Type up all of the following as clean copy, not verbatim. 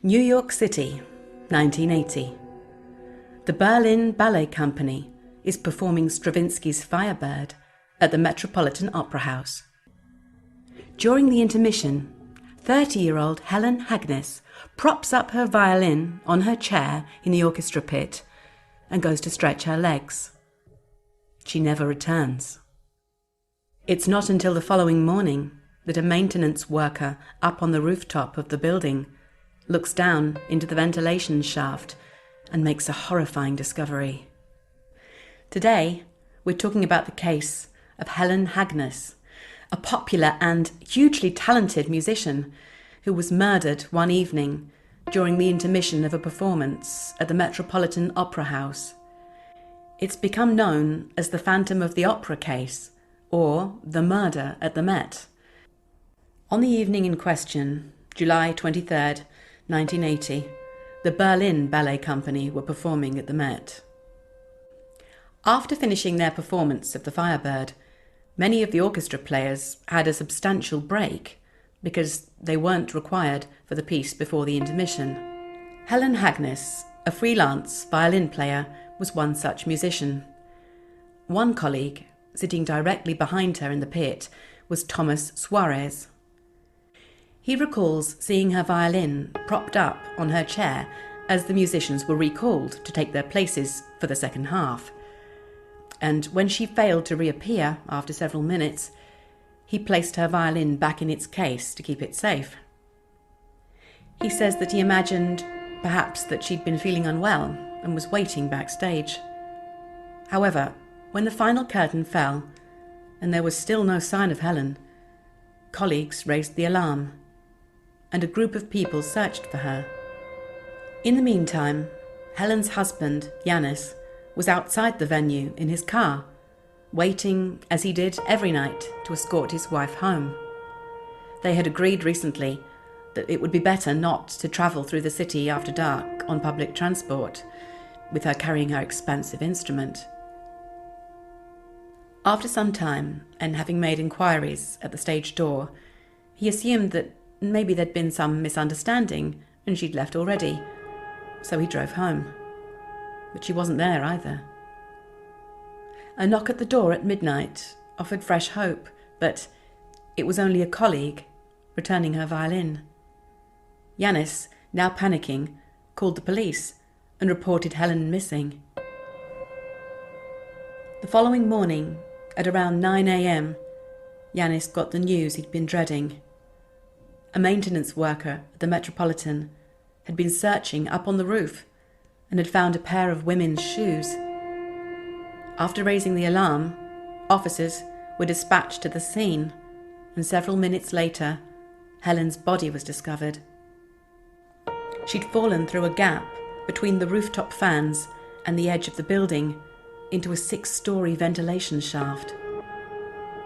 New York City, 1980. The Berlin Ballet Company is performing Stravinsky's Firebird at the Metropolitan Opera House. During the intermission, 30-year-old Helen Hagnes props up her violin on her chair in the orchestra pit and goes to stretch her legs. She never returns. It's not until the following morning that a maintenance worker up on the rooftop of the building looks down into the ventilation shaft and makes a horrifying discovery. Today, we're talking about the case of Helen Hagnes, a popular and hugely talented musician who was murdered one evening during the intermission of a performance at the Metropolitan Opera House. It's become known as the Phantom of the Opera case, or the murder at the Met. On the evening in question, July 23rd, 1980, the Berlin Ballet Company were performing at the Met. After finishing their performance of the Firebird, many of the orchestra players had a substantial break because they weren't required for the piece before the intermission. Helen Hagnes, a freelance violin player, was one such musician. One colleague, sitting directly behind her in the pit, was Thomas Suarez. He recalls seeing her violin propped up on her chair as the musicians were recalled to take their places for the second half. And when she failed to reappear after several minutes, he placed her violin back in its case to keep it safe. He says that he imagined perhaps that she'd been feeling unwell and was waiting backstage. However, when the final curtain fell and there was still no sign of Helen, colleagues raised the alarm, and a group of people searched for her. In the meantime, Helen's husband, Yanis, was outside the venue in his car, waiting, as he did every night, to escort his wife home. They had agreed recently that it would be better not to travel through the city after dark on public transport, with her carrying her expensive instrument. After some time, and having made inquiries at the stage door, he assumed that maybe there'd been some misunderstanding and she'd left already, so he drove home. But she wasn't there either. A knock at the door at midnight offered fresh hope, but it was only a colleague returning her violin. Yanis, now panicking, called the police and reported Helen missing. The following morning, at around 9 a.m, Yanis got the news he'd been dreading. A maintenance worker at the Metropolitan had been searching up on the roof and had found a pair of women's shoes. After raising the alarm, officers were dispatched to the scene, and several minutes later, Helen's body was discovered. She'd fallen through a gap between the rooftop fans and the edge of the building into a 6-story ventilation shaft.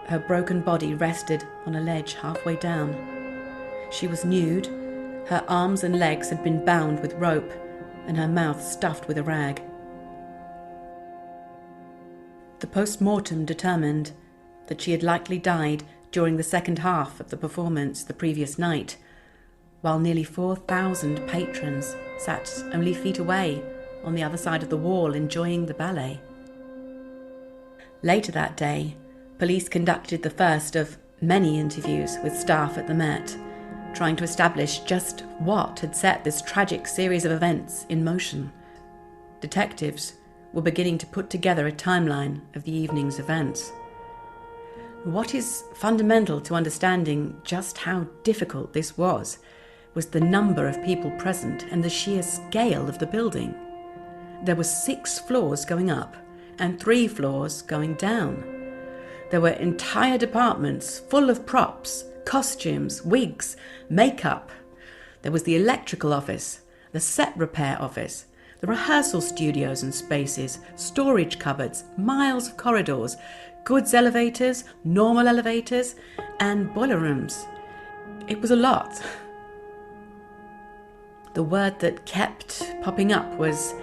Her broken body rested on a ledge halfway down. She was nude, her arms and legs had been bound with rope, and her mouth stuffed with a rag. The post-mortem determined that she had likely died during the second half of the performance the previous night, while nearly 4,000 patrons sat only feet away on the other side of the wall enjoying the ballet. Later that day, police conducted the first of many interviews with staff at the Met, trying to establish just what had set this tragic series of events in motion. Detectives were beginning to put together a timeline of the evening's events. What is fundamental to understanding just how difficult this was the number of people present and the sheer scale of the building. There were 6 floors going up and 3 floors going down. There were entire departments full of props, costumes, wigs, makeup. There was the electrical office, the set repair office, the rehearsal studios and spaces, storage cupboards, miles of corridors, goods elevators, normal elevators, and boiler rooms. It was a lot. The word that kept popping up was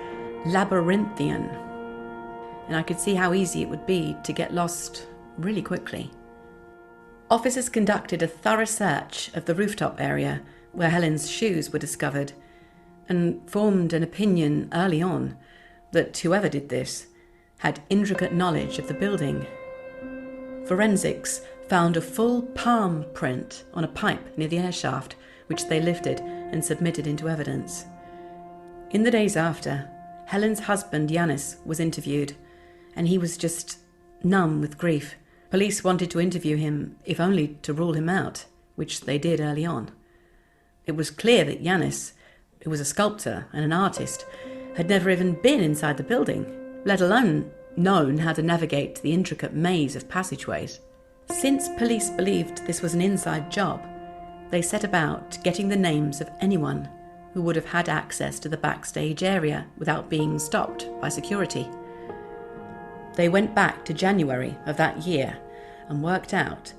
labyrinthian, and I could see how easy it would be to get lost really quickly. Officers conducted a thorough search of the rooftop area where Helen's shoes were discovered, and formed an opinion early on that whoever did this had intricate knowledge of the building. Forensics found a full palm print on a pipe near the air shaft, which they lifted and submitted into evidence. In the days after, Helen's husband Yanis was interviewed, and he was just numb with grief. Police wanted to interview him, if only to rule him out, which they did early on. It was clear that Yanis, who was a sculptor and an artist, had never even been inside the building, let alone known how to navigate the intricate maze of passageways. Since police believed this was an inside job, they set about getting the names of anyone who would have had access to the backstage area without being stopped by security. They went back to January of that year and worked out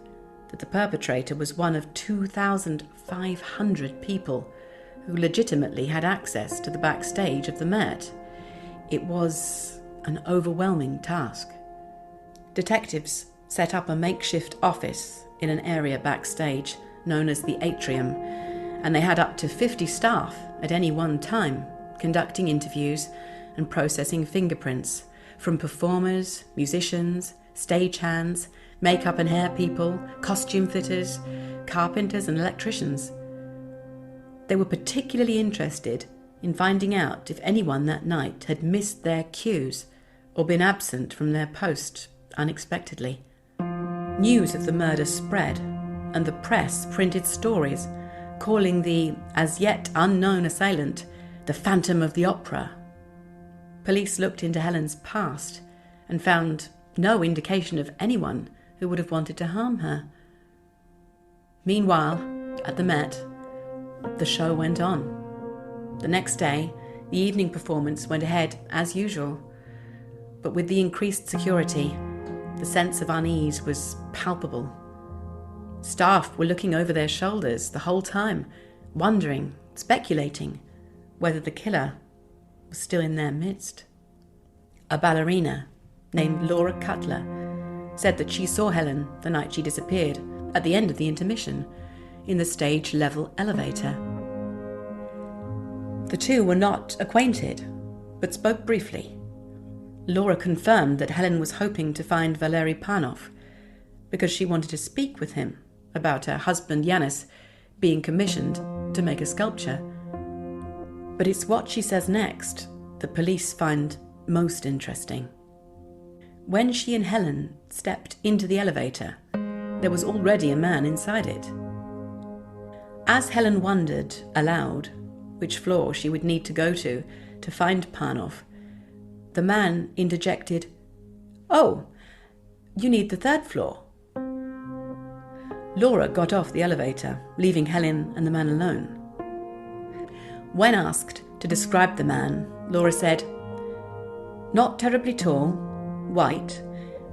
that the perpetrator was one of 2,500 people who legitimately had access to the backstage of the Met. It was an overwhelming task. Detectives set up a makeshift office in an area backstage known as the Atrium, and they had up to 50 staff at any one time conducting interviews and processing fingerprints from performers, musicians, stagehands, makeup and hair people, costume fitters, carpenters and electricians. They were particularly interested in finding out if anyone that night had missed their cues or been absent from their post unexpectedly. News of the murder spread, and the press printed stories calling the as yet unknown assailant the Phantom of the Opera. Police looked into Helen's past and found no indication of anyone who would have wanted to harm her. Meanwhile, at the Met, the show went on. The next day, the evening performance went ahead as usual, but with the increased security, the sense of unease was palpable. Staff were looking over their shoulders the whole time, wondering, speculating, whether the killer was still in their midst. A ballerina named Laura Cutler said that she saw Helen the night she disappeared at the end of the intermission in the stage-level elevator. The two were not acquainted, but spoke briefly. Laura confirmed that Helen was hoping to find Valery Panov because she wanted to speak with him about her husband Yanis being commissioned to make a sculpture. But it's what she says next that police find most interesting. When she and Helen stepped into the elevator, there was already a man inside it. As Helen wondered aloud which floor she would need to go to find Panov, the man interjected, "Oh, you need the third floor." Laura got off the elevator, leaving Helen and the man alone. When asked to describe the man, Laura said, "Not terribly tall, white,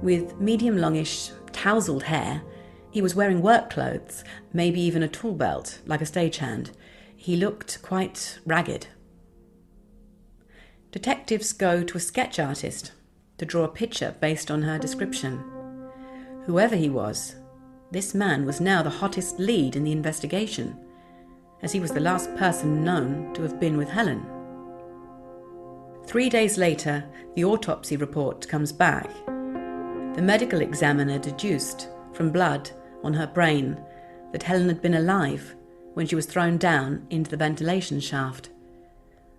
with medium longish, tousled hair. He was wearing work clothes, maybe even a tool belt, like a stagehand. He looked quite ragged." Detectives go to a sketch artist to draw a picture based on her description. Whoever he was, this man was now the hottest lead in the investigation, as he was the last person known to have been with Helen. 3 days later, the autopsy report comes back. The medical examiner deduced from blood on her brain that Helen had been alive when she was thrown down into the ventilation shaft.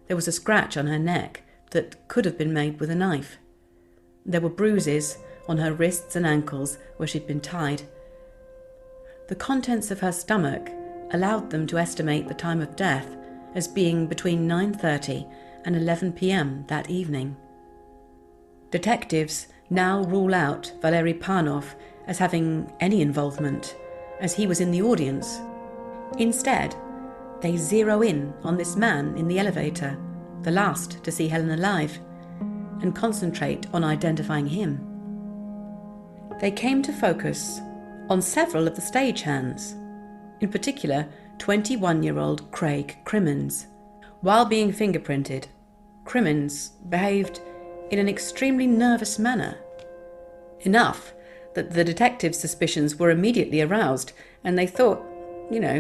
There was a scratch on her neck that could have been made with a knife. There were bruises on her wrists and ankles where she'd been tied. The contents of her stomach allowed them to estimate the time of death as being between 9:30 and 11 p.m. that evening. Detectives now rule out Valery Panov as having any involvement, as he was in the audience. Instead, they zero in on this man in the elevator, the last to see Helen alive, and concentrate on identifying him. They came to focus on several of the stagehands, in particular 21-year-old Craig Crimmins. While being fingerprinted, Crimmins behaved in an extremely nervous manner, enough that the detectives' suspicions were immediately aroused, and they thought,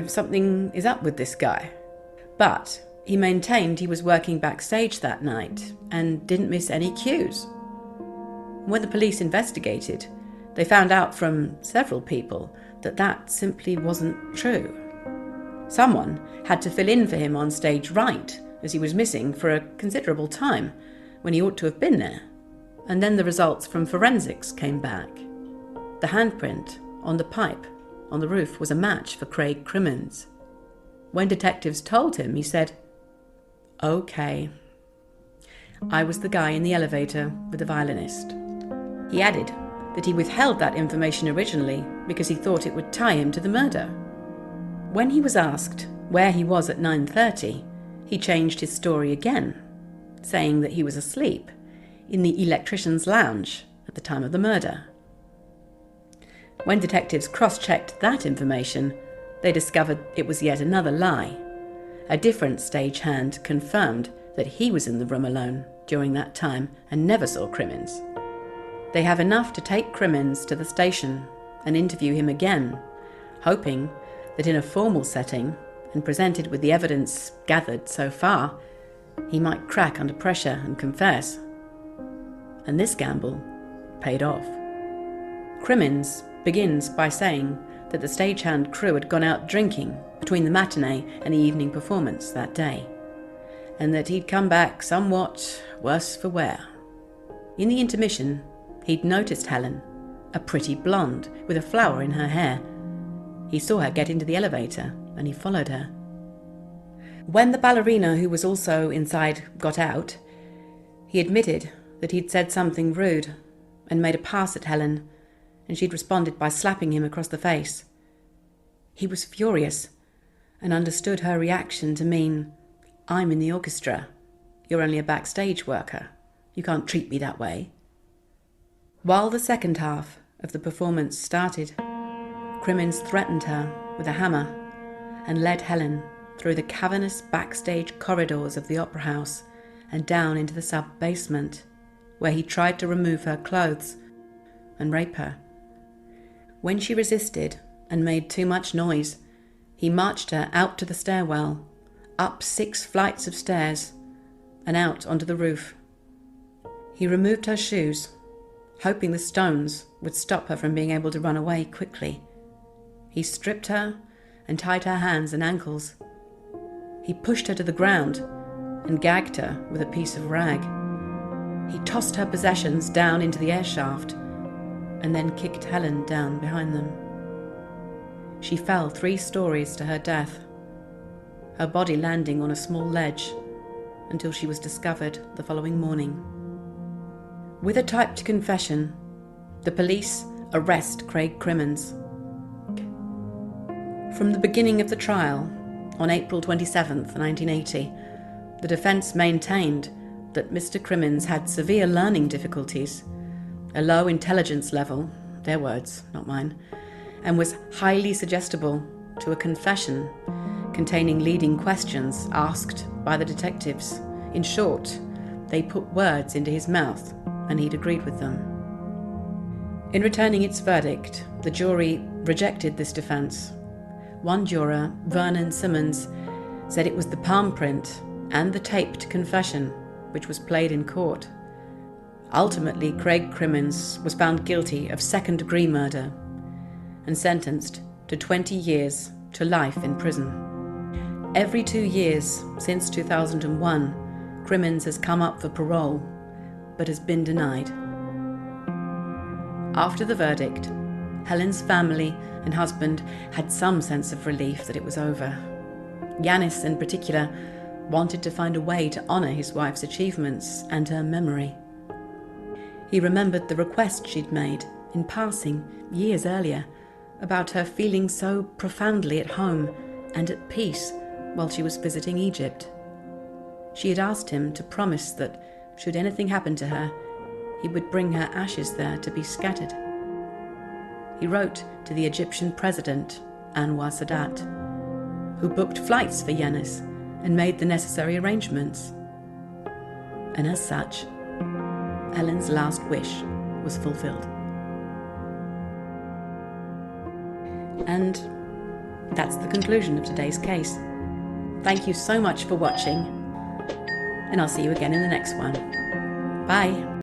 something is up with this guy. But He maintained he was working backstage that night and didn't miss any cues. When the police investigated, they found out from several people that that simply wasn't true. Someone had to fill in for him on stage right, as he was missing for a considerable time when he ought to have been there. And then the results from forensics came back. The handprint on the pipe on the roof was a match for Craig Crimmins. When detectives told him, he said, "Okay, I was the guy in the elevator with the violinist." He added that he withheld that information originally because he thought it would tie him to the murder. When he was asked where he was at 9:30, he changed his story again, saying that he was asleep in the electrician's lounge at the time of the murder. When detectives cross-checked that information, they discovered it was yet another lie. A different stagehand confirmed that he was in the room alone during that time and never saw Crimmins. They have enough to take Crimmins to the station and interview him again, hoping that in a formal setting and presented with the evidence gathered so far, he might crack under pressure and confess. And this gamble paid off. Crimmins begins by saying that the stagehand crew had gone out drinking between the matinee and the evening performance that day, and that he'd come back somewhat worse for wear. In the intermission, he'd noticed Helen, a pretty blonde with a flower in her hair. He saw her get into the elevator, and he followed her. When the ballerina, who was also inside, got out, he admitted that he'd said something rude and made a pass at Helen, and she'd responded by slapping him across the face. He was furious and understood her reaction to mean, "I'm in the orchestra. You're only a backstage worker. You can't treat me that way." While the second half of the performance started, Crimmins threatened her with a hammer and led Helen through the cavernous backstage corridors of the opera house and down into the sub-basement, where he tried to remove her clothes and rape her. When she resisted and made too much noise, he marched her out to the stairwell, up 6 flights of stairs, and out onto the roof. He removed her shoes, hoping the stones would stop her from being able to run away quickly. He stripped her and tied her hands and ankles. He pushed her to the ground and gagged her with a piece of rag. He tossed her possessions down into the air shaft and then kicked Helen down behind them. She fell 3 stories to her death, her body landing on a small ledge until she was discovered the following morning. With a typed confession, the police arrest Craig Crimmins. From the beginning of the trial, on April 27, 1980, the defence maintained that Mr. Crimmins had severe learning difficulties, a low intelligence level, their words, not mine, and was highly suggestible to a confession containing leading questions asked by the detectives. In short, they put words into his mouth and he'd agreed with them. In returning its verdict, the jury rejected this defence. One juror, Vernon Simmons, said it was the palm print and the taped confession which was played in court. Ultimately, Craig Crimmins was found guilty of second-degree murder and sentenced to 20 years to life in prison. Every 2 years since 2001, Crimmins has come up for parole, but has been denied. After the verdict, Helen's family and husband had some sense of relief that it was over. Yanis, in particular, wanted to find a way to honour his wife's achievements and her memory. He remembered the request she'd made in passing years earlier about her feeling so profoundly at home and at peace while she was visiting Egypt. She had asked him to promise that, should anything happen to her, he would bring her ashes there to be scattered. He wrote to the Egyptian president, Anwar Sadat, who booked flights for Yanis and made the necessary arrangements. And as such, Helen's last wish was fulfilled. And that's the conclusion of today's case. Thank you so much for watching, and I'll see you again in the next one. Bye.